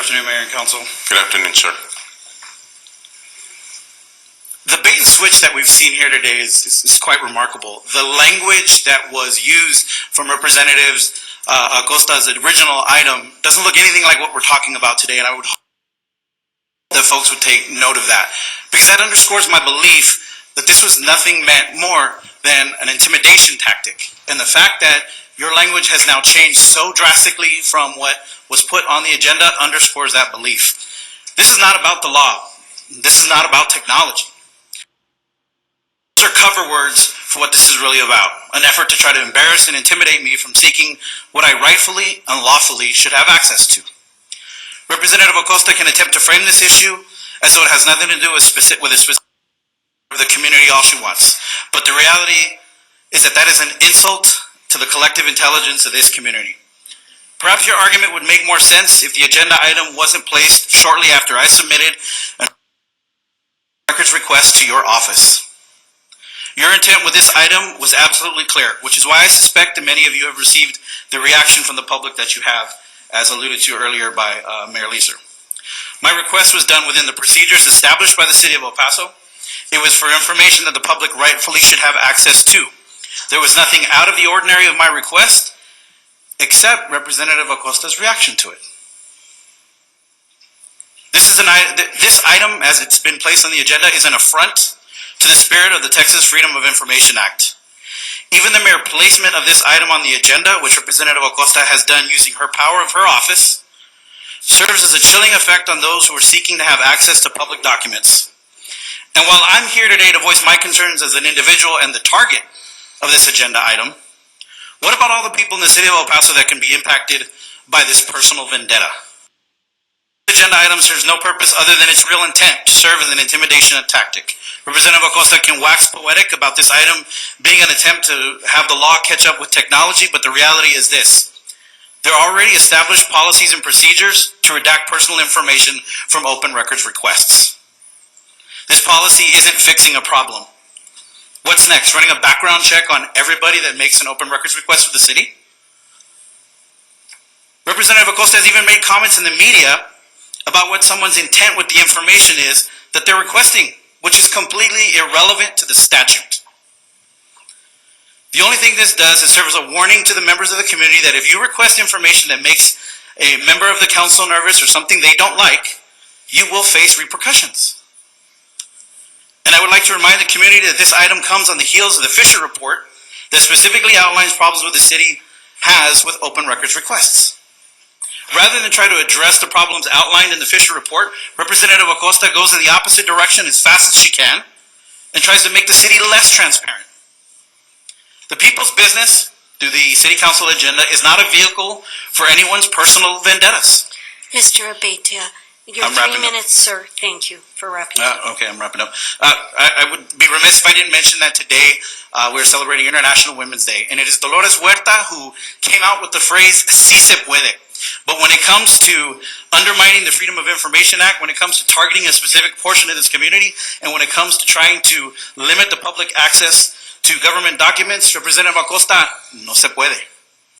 afternoon, Mayor and Council. Good afternoon, sir. The bait and switch that we've seen here today is quite remarkable. The language that was used from Representatives Acosta's original item doesn't look anything like what we're talking about today, and I would hope that folks would take note of that, because that underscores my belief that this was nothing meant more than an intimidation tactic. And the fact that your language has now changed so drastically from what was put on the agenda underscores that belief. This is not about the law. This is not about technology. These are cover words for what this is really about, an effort to try to embarrass and intimidate me from seeking what I rightfully and lawfully should have access to. Representative Acosta can attempt to frame this issue as though it has nothing to do with a specific of the community all she wants. But the reality is that is an insult to the collective intelligence of this community. Perhaps your argument would make more sense if the agenda item wasn't placed shortly after I submitted a records request to your office. Your intent with this item was absolutely clear, which is why I suspect that many of you have received the reaction from the public that you have, as alluded to earlier by Mayor Leeser. My request was done within the procedures established by the City of El Paso. It was for information that the public rightfully should have access to. There was nothing out of the ordinary of my request, except Representative Acosta's reaction to it. This item, as it's been placed on the agenda, is an affront to the spirit of the Texas Freedom of Information Act. Even the mere placement of this item on the agenda, which Representative Acosta has done using her power of her office, serves as a chilling effect on those who are seeking to have access to public documents. And while I'm here today to voice my concerns as an individual and the target of this agenda item, what about all the people in the City of El Paso that can be impacted by this personal vendetta? This agenda item serves no purpose other than its real intent to serve as an intimidation tactic. Representative Acosta can wax poetic about this item being an attempt to have the law catch up with technology, but the reality is this. There are already established policies and procedures to redact personal information from open records requests. This policy isn't fixing a problem. What's next? Running a background check on everybody that makes an open records request for the city? Representative Acosta has even made comments in the media about what someone's intent with the information is that they're requesting, which is completely irrelevant to the statute. The only thing this does is serve as a warning to the members of the community that if you request information that makes a member of the council nervous or something they don't like, you will face repercussions. And I would like to remind the community that this item comes on the heels of the Fisher report that specifically outlines problems with the city has with open records requests. Rather than try to address the problems outlined in the Fisher report, Representative Acosta goes in the opposite direction as fast as she can and tries to make the city less transparent. The people's business, through the City Council agenda, is not a vehicle for anyone's personal vendettas. Mr. Abeytia, your 3 minutes, sir. Thank you for wrapping up. Okay, I'm wrapping up. I would be remiss if I didn't mention that today we're celebrating International Women's Day, and it is Dolores Huerta who came out with the phrase, "Si se puede." But when it comes to undermining the Freedom of Information Act, when it comes to targeting a specific portion of this community, and when it comes to trying to limit the public access to government documents, Representative Acosta, no se puede.